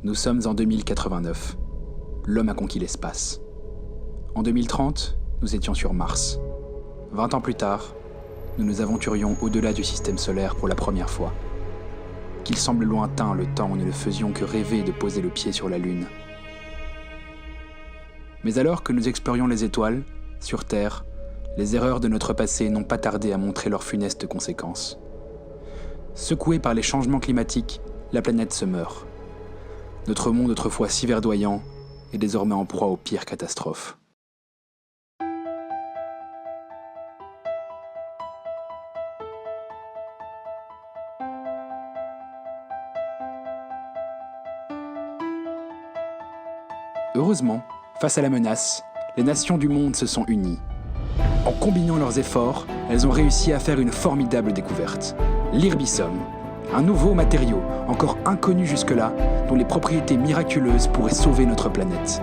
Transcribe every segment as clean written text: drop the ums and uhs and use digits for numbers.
Nous sommes en 2089. L'homme a conquis l'espace. En 2030, nous étions sur Mars. 20 ans plus tard, nous nous aventurions au-delà du système solaire pour la première fois. Qu'il semble lointain le temps où nous ne faisions que rêver de poser le pied sur la Lune. Mais alors que nous explorions les étoiles, sur Terre, les erreurs de notre passé n'ont pas tardé à montrer leurs funestes conséquences. Secouée par les changements climatiques, la planète se meurt. Notre monde autrefois si verdoyant est désormais en proie aux pires catastrophes. Heureusement, face à la menace, les nations du monde se sont unies. En combinant leurs efforts, elles ont réussi à faire une formidable découverte. L'Irbissum, un nouveau matériau, encore inconnu jusque-là, dont les propriétés miraculeuses pourraient sauver notre planète.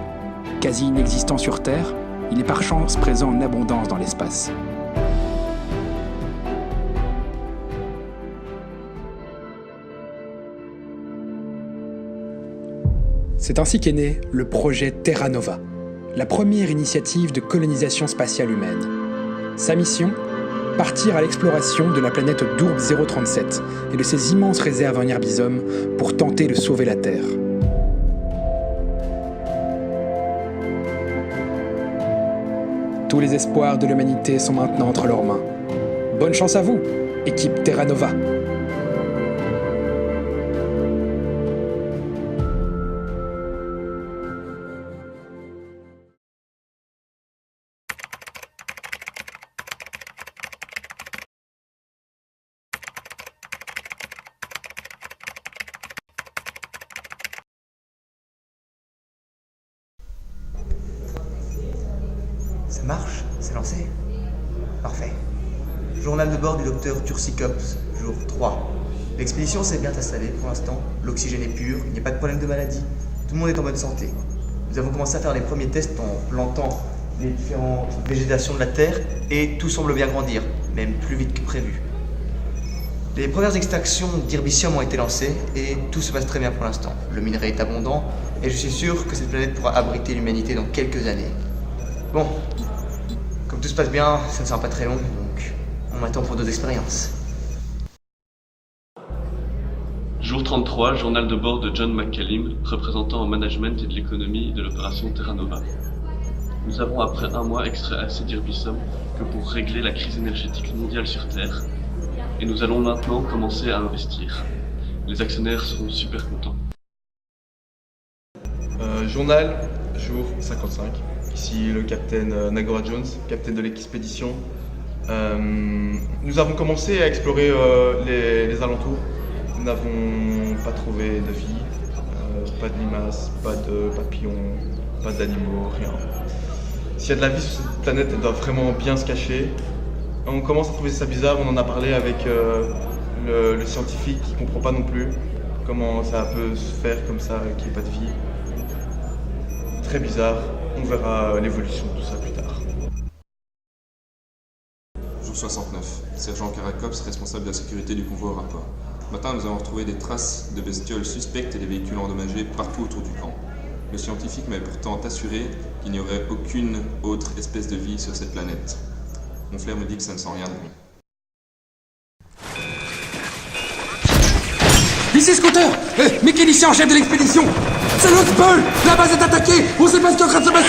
Quasi inexistant sur Terre, il est par chance présent en abondance dans l'espace. C'est ainsi qu'est né le projet Terra Nova, la première initiative de colonisation spatiale humaine. Sa mission ? Partir à l'exploration de la planète Dourbe 037 et de ses immenses réserves en Irbissum pour tenter de sauver la Terre. Tous les espoirs de l'humanité sont maintenant entre leurs mains. Bonne chance à vous, équipe Terra Nova. Ça marche? C'est lancé? Parfait. Journal de bord du docteur Turcicops, jour 3. L'expédition s'est bien installée pour l'instant, l'oxygène est pur, il n'y a pas de problème de maladie, tout le monde est en bonne santé. Nous avons commencé à faire les premiers tests en plantant les différentes végétations de la Terre et tout semble bien grandir, même plus vite que prévu. Les premières extractions d'Irbissum ont été lancées et tout se passe très bien pour l'instant. Le minerai est abondant et je suis sûr que cette planète pourra abriter l'humanité dans quelques années. Bon, comme tout se passe bien, ça ne sera pas très long, donc on m'attend pour d'autres expériences. Jour 33, journal de bord de John McCallum, représentant en management et de l'économie de l'opération Terra Nova. Nous avons après un mois extrait assez d'Irbissum que pour régler la crise énergétique mondiale sur Terre, et nous allons maintenant commencer à investir. Les actionnaires seront super contents. Journal, jour 55. Ici le capitaine Nagora Jones, capitaine de l'expédition. Nous avons commencé à explorer les alentours. Nous n'avons pas trouvé de vie, pas de limaces, pas de papillons, pas d'animaux, rien. S'il y a de la vie sur cette planète, elle doit vraiment bien se cacher. On commence à trouver ça bizarre, on en a parlé avec le scientifique qui ne comprend pas non plus comment ça peut se faire comme ça, qu'il n'y ait pas de vie. Très bizarre, on verra l'évolution de tout ça plus tard. Jour 69. Sergent Caracops, responsable de la sécurité du convoi au rapport. Ce matin, nous avons retrouvé des traces de bestioles suspectes et des véhicules endommagés partout autour du camp. Le scientifique m'avait pourtant assuré qu'il n'y aurait aucune autre espèce de vie sur cette planète. Mon flair me dit que ça ne sent rien de bon. Ici Scooter, mécanicien en chef de l'expédition. C'est l'Oxball. La base est attaquée. On sait pas ce qui est en train de se passer.